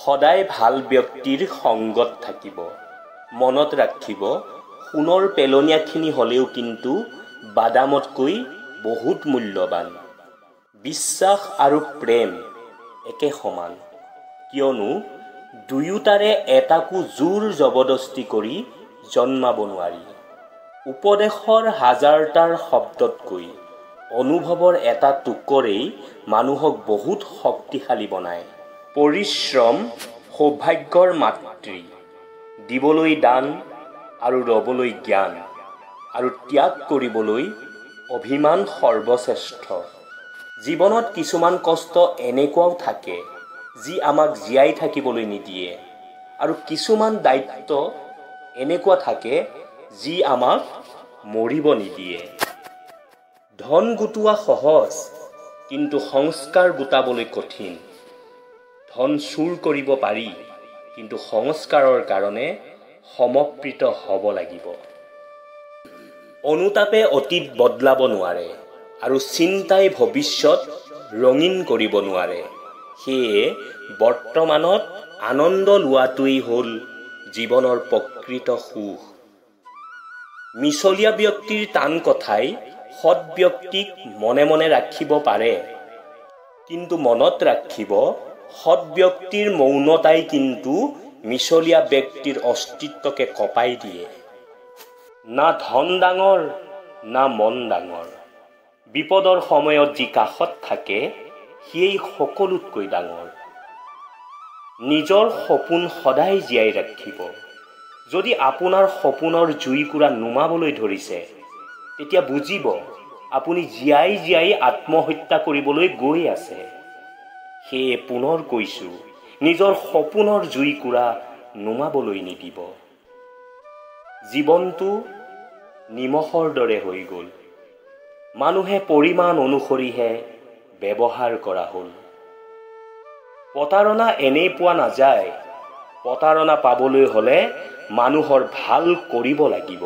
সদায় ভাল ব্যক্তিৰ সংগত থাকিব। মনত ৰাখিব, সোণৰ পেলনীয়াখিনি হ'লেও কিন্তু বাদামতকৈ বহুত মূল্যৱান। বিশ্বাস আৰু প্ৰেম একে সমান, কিয়নো দুয়োটাৰে এটাকো জোৰ জবৰদস্তি কৰি জন্মাব নোৱাৰি। উপদেশৰ হাজাৰটাৰ শব্দতকৈ অনুভৱৰ এটা টোকৰেই মানুহক বহুত শক্তিশালী বনায়। পৰিশ্ৰম সৌভাগ্যৰ মাতৃ, দিবলৈ দান আৰু ৰবলৈ জ্ঞান, আৰু ত্যাগ কৰিবলৈ অভিমান সৰ্বশ্ৰেষ্ঠ। জীৱনত কিছুমান কষ্ট এনেকুৱাও থাকে যি আমাক জীয়াই থাকিবলৈ নিদিয়ে, আৰু কিছুমান দায়িত্ব এনেকুৱা থাকে যি আমাক মৰিব নিদিয়ে। ধন গোটোৱা সহজ, কিন্তু সংস্কাৰ গোটাবলৈ কঠিন। ধন চুৰ কৰিব পাৰি, কিন্তু সংস্কাৰৰ কাৰণে সমৰ্পিত হ'ব লাগিব। অনুতাপে অতীত বদলাব নোৱাৰে, আৰু চিন্তাই ভৱিষ্যত ৰঙীন কৰিব নোৱাৰে। সেয়ে বৰ্তমানত আনন্দ লোৱাটোৱেই হ'ল জীৱনৰ প্ৰকৃত সুখ। মিছলীয়া ব্যক্তিৰ টান কথাই সৎ ব্যক্তিক মনে মনে ৰাখিব পাৰে, কিন্তু মনত ৰাখিব, সৎ ব্যক্তিৰ মৌনতাই কিন্তু মিছলীয়া ব্যক্তিৰ অস্তিত্বকে কঁপাই দিয়ে। না ধন ডাঙৰ, না মন ডাঙৰ, বিপদৰ সময়ত যি কাষত থাকে সিয়েই সকলোতকৈ ডাঙৰ। নিজৰ সপোন সদায় জীয়াই ৰাখিব। যদি আপোনাৰ সপোনৰ জুইকুৰা নুমাবলৈ ধৰিছে, তেতিয়া বুজিব আপুনি জীয়াই জীয়াই আত্মহত্যা কৰিবলৈ গৈ আছে। সেয়ে পুনৰ কৈছোঁ, নিজৰ সপোনৰ জুইকুৰা নুমাবলৈ নিদিব। জীৱনটো নিমখৰ দৰে হৈ গ'ল, মানুহে পৰিমাণ অনুসৰিহে ব্যৱহাৰ কৰা হ'ল। প্ৰতাৰণা এনেই পোৱা নাযায়, প্ৰতাৰণা পাবলৈ হ'লে মানুহৰ ভাল কৰিব লাগিব।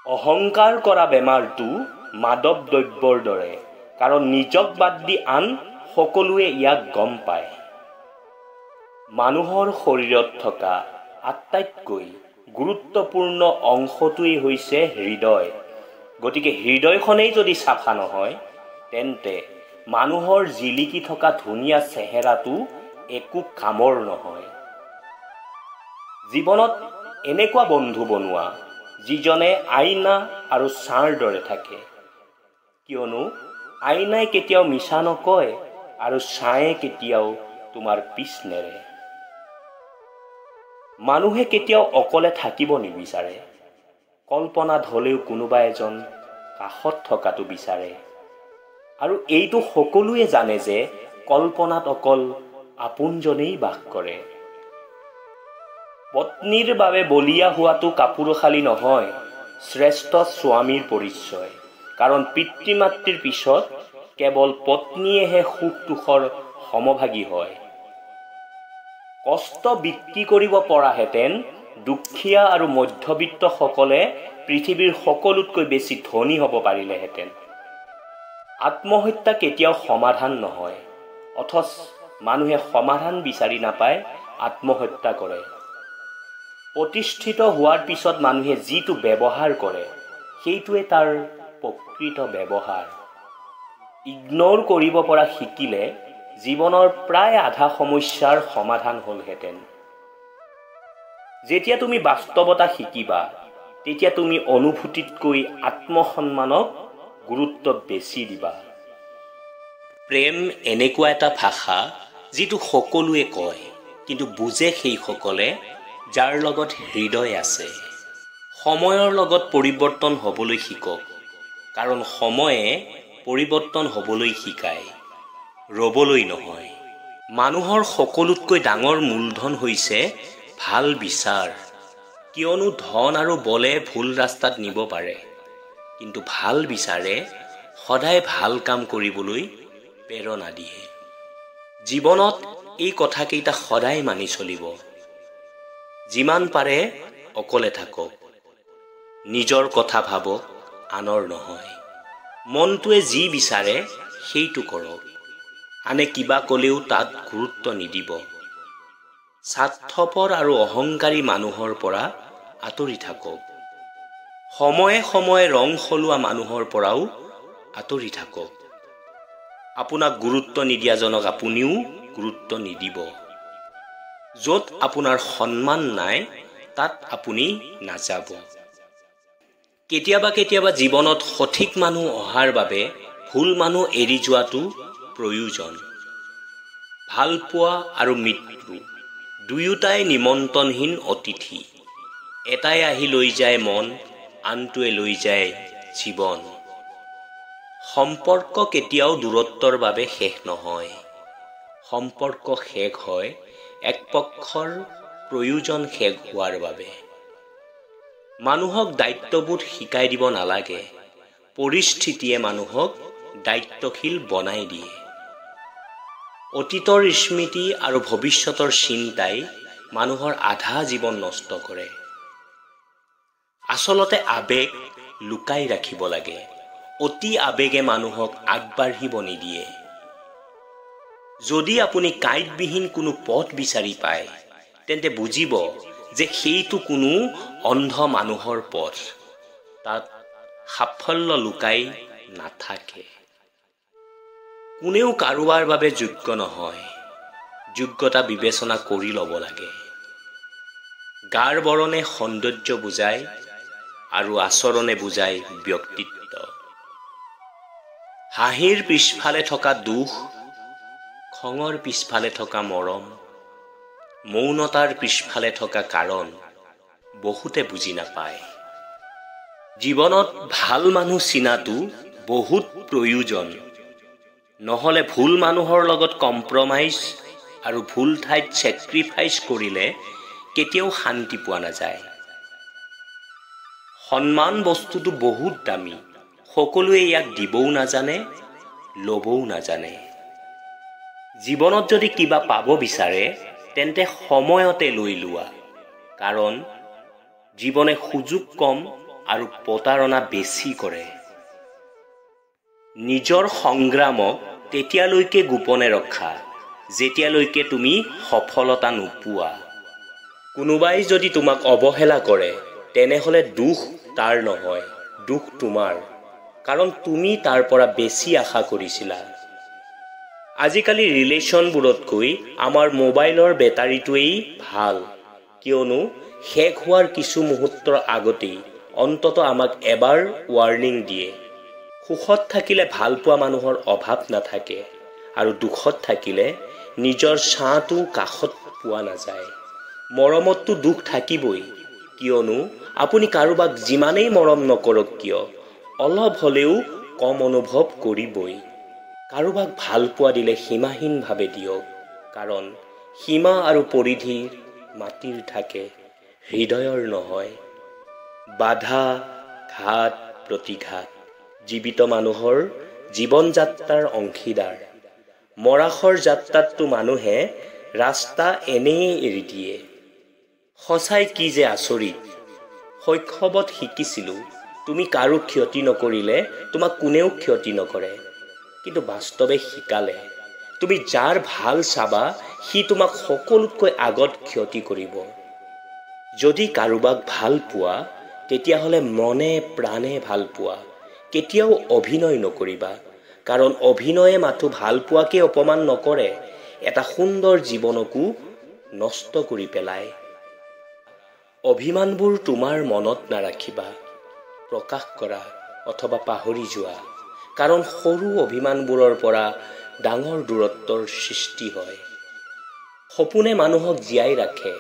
অহংকাৰ কৰা বেমাৰটো মাদক দ্ৰব্যৰ দৰে, কাৰণ নিজক বাদ দি আন সকলোৱে ইয়াক গম পায়। মানুহৰ শৰীৰত থকা আটাইতকৈ গুৰুত্বপূৰ্ণ অংশটোৱেই হৈছে হৃদয়। গতিকে হৃদয়খনেই যদি চাফা নহয়, তেন্তে মানুহৰ জিলিকি থকা ধুনীয়া চেহেৰাটো একো কামৰ নহয়। জীৱনত এনেকুৱা বন্ধু বনোৱা যিজনে আইনা আৰু ছাঁৰ দৰে থাকে, কিয়নো আইনাই কেতিয়াও মিছা নকয় আৰু ছাঁয়ে কেতিয়াও তোমাৰ পিছ নেৰে। মানুহে কেতিয়াও অকলে থাকিব নিবিচাৰে, কল্পনাত হ'লেও কোনোবা এজন কাষত থকাটো বিচাৰে। আৰু এইটো সকলোৱে জানে যে কল্পনাত অকল আপোনজনেই বাস কৰে। পত্নীৰ বাবে বলিয়া হোৱাটো কাপুৰুষালী নহয়, শ্ৰেষ্ঠ স্বামীৰ পৰিচয়। কাৰণ পিতৃ মাতৃৰ পিছত কেৱল পত্নীয়েহে সুখ দুখৰ সমভাগী হয়। কষ্ট বিক্ৰী কৰিব পৰাহেঁতেন দুখীয়া আৰু মধ্যবিত্তসকলে পৃথিৱীৰ সকলোতকৈ বেছি ধনী হ'ব পাৰিলেহেঁতেন। আত্মহত্যা কেতিয়াও সমাধান নহয়, অথচ মানুহে সমাধান বিচাৰি নাপায় আত্মহত্যা কৰে। প্ৰতিষ্ঠিত হোৱাৰ পিছত মানুহে যিটো ব্যৱহাৰ কৰে, সেইটোৱে তাৰ প্ৰকৃত ব্যৱহাৰ। ইগন'ৰ কৰিব পৰা শিকিলে জীৱনৰ প্ৰায় আধা সমস্যাৰ সমাধান হ'লহেঁতেন। যেতিয়া তুমি বাস্তৱতা শিকিবা, তেতিয়া তুমি অনুভূতিতকৈ আত্মসন্মানক গুৰুত্ব বেছি দিবা। প্ৰেম এনেকুৱা এটা ভাষা যিটো সকলোৱে কয়, কিন্তু বুজে সেইসকলে যাৰ লগত হৃদয় আছে। সময়ৰ লগত পৰিৱৰ্তন হ'বলৈ শিকক, কাৰণ সময়ে পৰিৱৰ্তন হ'বলৈ শিকায়, ৰ'বলৈ নহয়। মানুহৰ সকলোতকৈ ডাঙৰ মূলধন হৈছে ভাল বিচাৰ, কিয়নো ধন আৰু বলে ভুল ৰাস্তাত নিব পাৰে, কিন্তু ভাল বিচাৰে সদায় ভাল কাম কৰিবলৈ প্ৰেৰণা দিয়ে। জীৱনত এই কথাকেইটা সদায় মানি চলিব। যিমান পাৰে অকলে থাকক, নিজৰ কথা ভাবক, আনৰ নহয়। মনটোৱে যি বিচাৰে সেইটো কৰক। আনে কিবা ক'লেও তাত গুৰুত্ব নিদিব। স্বাৰ্থপৰ আৰু অহংকাৰী মানুহৰ পৰা আঁতৰি থাকক। সময়ে সময়ে ৰং সলোৱা মানুহৰ পৰাও আঁতৰি থাকক। আপোনাক গুৰুত্ব নিদিয়াজনক আপুনিও গুৰুত্ব নিদিব। য'ত আপোনাৰ সন্মান নাই তাত আপুনি নাযাব। কেতিয়াবা কেতিয়াবা জীৱনত সঠিক মানুহ অহাৰ বাবে ভুল মানুহ এৰি যোৱাটো প্ৰয়োজন। ভাল পোৱা আৰু মৃত্যু দুয়োটাই নিমন্ত্ৰণহীন অতিথি। এটাই আহি লৈ যায় মন, আনটোৱে লৈ যায় জীৱন। সম্পৰ্ক কেতিয়াও দূৰত্বৰ বাবে শেষ নহয়। সম্পৰ্ক শেষ হয় এক পক্ষৰ প্ৰয়োজন শেষ হোৱাৰ বাবে। মানুহক দায়িত্ববোধ শিকাই দিব নালাগে। পৰিস্থিতিয়ে মানুহক দায়িত্বশীল বনাই দিয়ে। অতীতৰ স্মৃতি আৰু ভৱিষ্যতৰ চিন্তাই মানুহৰ আধা জীৱন নষ্ট কৰে। আচলতে আবেগ লুকাই ৰাখিব লাগে। অতি আবেগে মানুহক আগবাঢ়িব নিদিয়ে। যদি আপুনি কাঁইটবিহীন কোনো পথ বিচাৰি পায় তেন্তে বুজিব যে সেইটো কোনো অন্ধ মানুহৰ পথ। তাত সাফল্য লুকাই নাথাকে। কোনেও কাৰোবাৰ বাবে যোগ্য নহয়। যোগ্যতা বিবেচনা কৰি ল'ব লাগে। গাৰ বৰণে সৌন্দৰ্য বুজায় আৰু আচৰণে বুজায় ব্যক্তিত্ব। হাঁহিৰ পিছফালে থকা দুখ, খঙৰ পিছফালে থকা মৰম, মৌনতাৰ পিছফালে থকা কাৰণ বহুতে বুজি নাপায়। জীৱনত ভাল মানুহ চিনাটো বহুত প্ৰয়োজন। নহ'লে ভুল মানুহৰ লগত কম্প্ৰমাইজ আৰু ভুল ঠাইত ছেক্ৰিফাইচ কৰিলে কেতিয়াও শান্তি পোৱা নাযায়। সন্মান বস্তুটো বহুত দামী। সকলোৱে ইয়াক দিবও নাজানে, ল'বও নাজানে। জীৱনত যদি কিবা পাব বিচাৰে তেন্তে সময়তে লৈ লোৱা। কাৰণ জীৱনে সুযোগ কম আৰু প্ৰতাৰণা বেছি কৰে। নিজৰ সংগ্ৰামক তেতিয়ালৈকে গোপনে ৰখা যেতিয়ালৈকে তুমি সফলতা নোপোৱা। কোনোবাই যদি তোমাক অৱহেলা কৰে তেনেহ'লে দুখ তাৰ নহয়, দুখ তোমাৰ। কাৰণ তুমি তাৰ পৰা বেছি আশা কৰিছিলা। আজিকালি ৰিলেশ্যনবোৰতকৈ আমাৰ মোবাইলৰ বেটাৰীটোৱেই ভাল। কিয়নো শেষ হোৱাৰ কিছু মুহূৰ্তৰ আগতেই অন্তত আমাক এবাৰ ৱাৰ্ণিং দিয়ে। সুখত থাকিলে ভাল পোৱা মানুহৰ অভাৱ নাথাকে আৰু দুখত থাকিলে নিজৰ ছাঁটো কাষত পোৱা নাযায়। মৰমততো দুখ থাকিবই। কিয়নো আপুনি কাৰোবাক যিমানেই মৰম নকৰক কিয় অলপ হ'লেও কম অনুভৱ কৰিবই। কাৰোবাক ভাল পোৱা দিলে সীমাহীনভাৱে দিয়ক। কাৰণ সীমা আৰু পৰিধিৰ মাটিৰ থাকে, হৃদয়ৰ নহয়। বাধা, ঘাত, প্ৰতিঘাত জীৱিত মানুহৰ জীৱন যাত্ৰাৰ অংশীদাৰ। মৰাশৰ যাত্ৰাততো মানুহে ৰাস্তা এনেয়ে এৰি দিয়ে। সঁচাই কি যে আচৰিত। শৈশৱত শিকিছিলোঁ তুমি কাৰো ক্ষতি নকৰিলে তোমাক কোনেও ক্ষতি নকৰে। কিন্তু বাস্তৱে শিকালে তুমি যাৰ ভাল চাবা সি তোমাক সকলোতকৈ আগত ক্ষতি কৰিব। যদি কাৰোবাক ভাল পোৱা তেতিয়াহ'লে মনে প্ৰাণে ভাল পোৱা। কেতিয়াও অভিনয় নকৰিবা। কাৰণ অভিনয়ে মাথো ভাল পোৱাকে অপমান নকৰে, এটা সুন্দৰ জীৱনকো নষ্ট কৰি পেলায়। অভিমানবোৰ তোমাৰ মনত নাৰাখিবা। প্ৰকাশ কৰা অথবা পাহৰি যোৱা। কাৰণ সৰু অভিমানবোৰৰ পৰা ডাঙৰ দূৰত্বৰ সৃষ্টি হয়। সপোনে মানুহক জীয়াই ৰাখে।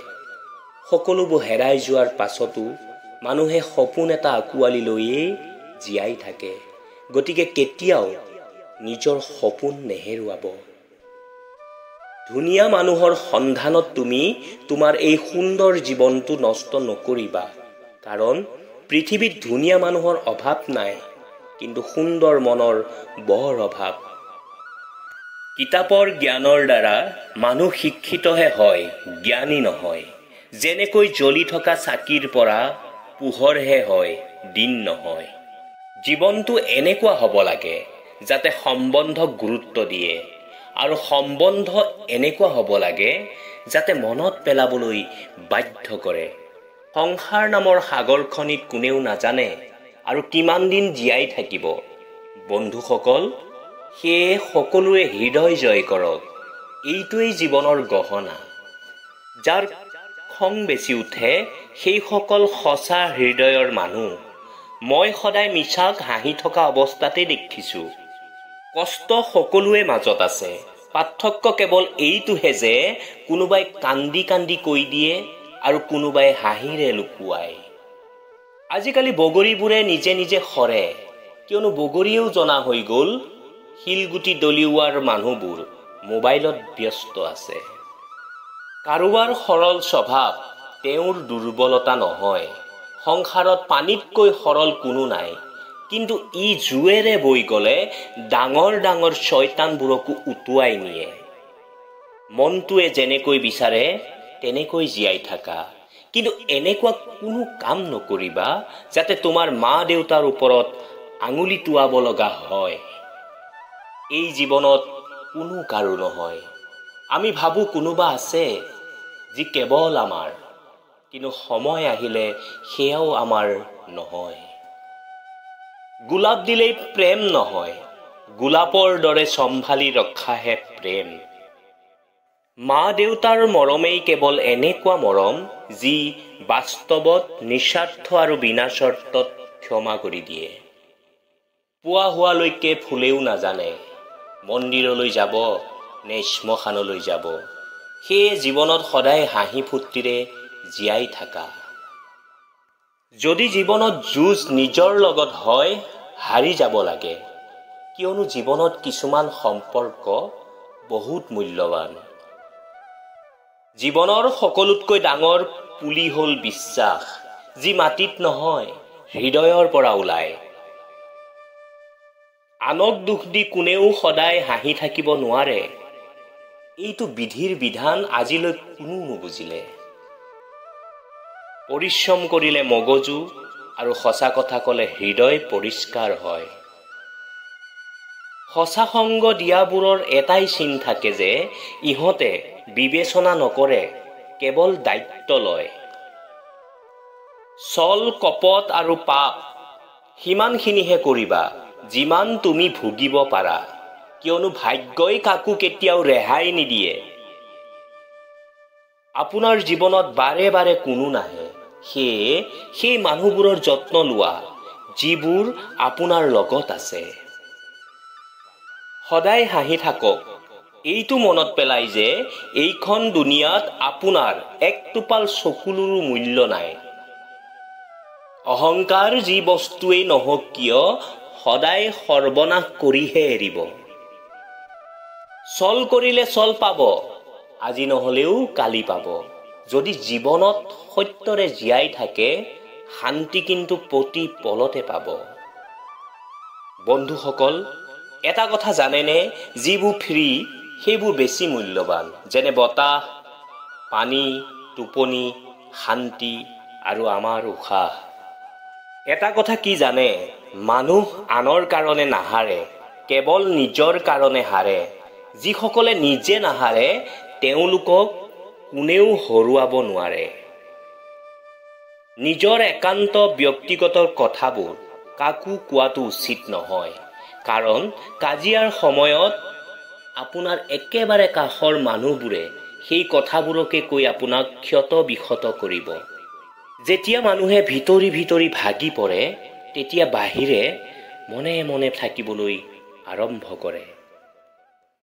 সকলোবোৰ হেৰাই যোৱাৰ পাছতো মানুহে সপোন এটা আঁকোৱালি লৈয়ে জীয়াই থাকে। গতিকে কেতিয়াও নিজৰ সপোন নেহেৰুৱাব। ধুনীয়া মানুহৰ সন্ধানত তুমি তোমাৰ এই সুন্দৰ জীৱনটো নষ্ট নকৰিবা। কাৰণ পৃথিৱীত ধুনীয়া মানুহৰ অভাৱ নাই, কিন্তু সুন্দৰ মনৰ বৰ অভাৱ। কিতাপৰ জ্ঞানৰ দ্বাৰা মানুহ শিক্ষিতহে হয়, জ্ঞানী নহয়। যেনেকৈ জ্বলি থকা চাকিৰ পৰা পোহৰহে হয়, দিন নহয়। জীৱনটো এনেকুৱা হ'ব লাগে যাতে সম্বন্ধক গুৰুত্ব দিয়ে আৰু সম্বন্ধ এনেকুৱা হ'ব লাগে যাতে মনত পেলাবলৈ বাধ্য কৰে। সংসাৰ নামৰ সাগৰখনিত কোনেও নাজানে আৰু কিমান দিন জীয়াই থাকিব। বন্ধুসকল, সেয়ে সকলোৱে হৃদয় জয় কৰক। এইটোৱেই জীৱনৰ গহনা। যাৰ খং বেছি উঠে সেইসকল সঁচা হৃদয়ৰ মানুহ। মই সদায় মিছাক হাঁহি থকা অৱস্থাতে দেখিছোঁ। কষ্ট সকলোৱে মাজত আছে। পাৰ্থক্য কেৱল এইটোহে যে কোনোবাই কান্দি কান্দি কৈ দিয়ে আৰু কোনোবাই হাঁহিৰে লুকুৱায়। আজিকালি বগৰীবোৰে নিজে নিজে সৰে, কিয়নো বগৰীয়েও জনা হৈ গ'ল শিলগুটি দলিওৱাৰ মানুহবোৰ মোবাইলত ব্যস্ত আছে। কাৰোবাৰ সৰল স্বভাৱ তেওঁৰ দুৰ্বলতা নহয়। সংসাৰত পানীতকৈ সৰল কোনো নাই, কিন্তু ই জুৱেৰে বৈ গ'লে ডাঙৰ ডাঙৰ শয়তানবোৰকো উটুৱাই নিয়ে। মনটোৱে যেনেকৈ বিচাৰে তেনেকৈ জীয়াই থাকা, কিন্তু এনেকুৱা কোনো কাম নকৰিবা যাতে তোমাৰ মা দেউতাৰ ওপৰত আঙুলি টোৱাব লগা হয়। এই জীৱনত কোনো কাৰো নহয়। আমি ভাবো কোনোবা আছে যি কেৱল আমাৰ, কিন্তু সময় আহিলে সেয়াও আমাৰ নহয়। গোলাপ দিলেই প্ৰেম নহয়, গোলাপৰ দৰে চম্ভালি ৰখাহে প্ৰেম। মা দেউতাৰ মৰমেই কেৱল এনেকুৱা মৰম যি বাস্তৱত নিস্বাৰ্থ আৰু বিনা চৰ্তত ক্ষমা কৰি দিয়ে। পুৱা হোৱালৈকে ফুলেও নাজানে মন্দিৰলৈ যাব নে শ্মশানলৈ যাব। সেয়ে জীৱনত সদায় হাঁহি ফূৰ্তিৰে জীয়াই থাকা। যদি জীৱনত যুঁজ নিজৰ লগত হয়, হাৰি যাব লাগে, কিয়নো জীৱনত কিছুমান সম্পৰ্ক বহুত মূল্যৱান। জীৱনৰ সকলোতকৈ ডাঙৰ পুলি হ'ল বিশ্বাস, যি মাটিত নহয় হৃদয়ৰ পৰা ওলায়। আনক দুখ দি কোনেও সদায় হাঁহি থাকিব নোৱাৰে। এইটো বিধিৰ বিধান আজিলৈ কোনো নুবুজিলে। পৰিশ্ৰম কৰিলে মগজু আৰু সঁচা কথা ক'লে হৃদয় পৰিষ্কাৰ হয়। সঁচা সংগ দিয়াবোৰৰ এটাই চিন থাকে যে ইহঁতে বিবেচনা নকৰে, কেৱল দায়িত্ব লয়। ছল কপট আৰু পাপ সিমানখিনিহে কৰিবা যিমান তুমি ভুগিব পাৰা, কিয়নো ভাগ্যই কাকো কেতিয়াও ৰেহাই নিদিয়ে। আপোনাৰ জীৱনত বাৰে বাৰে কোনো নাহে, সেয়ে সেই মানুহবোৰৰ যত্ন লোৱা যিবোৰ আপোনাৰ লগত আছে। সদায় হাঁহি থাকক, এইটো মনত পেলাই যে এইখন দুনিয়াত আপোনাৰ এক টোপাল চকুলোৰো মূল্য নাই। অহংকাৰ যি বস্তুৱেই নহওক কিয় সদায় সৰ্বনাশ কৰিহে এৰিব। চল কৰিলে চল পাব, আজি নহলেও কালি পাব। যদি জীৱনত সত্যৰে জীয়াই থাকে, শান্তি কিন্তু প্ৰতি পলতে পাব। বন্ধুসকল, এটা কথা জানেনে, যিবোৰ ফ্ৰী সেইবোৰ বেছি মূল্যৱান, যেনে বতাহ, পানী, টোপনি, শান্তি আৰু আমাৰ উশাহ। এটা কথা কি জানে, মানুহ আনৰ কাৰণে নাহাৰে, কেৱল নিজৰ কাৰণে হাৰে। যিসকলে নিজে নাহাৰে তেওঁলোকক কোনেও হৰুৱাব নোৱাৰে। নিজৰ একান্ত ব্যক্তিগত কথাবোৰ কাকো কোৱাটো উচিত নহয়, কাৰণ কাজিয়াৰ সময়ত আপোনাৰ একেবাৰে কাষৰ মানুহবোৰে সেই কথাবোৰকে কৈ আপোনাক ক্ষত বিক্ষত কৰিব। যেতিয়া মানুহে ভিতৰি ভিতৰি ভাগি পৰে, তেতিয়া বাহিৰে মনে মনে থাকিবলৈ আৰম্ভ কৰে।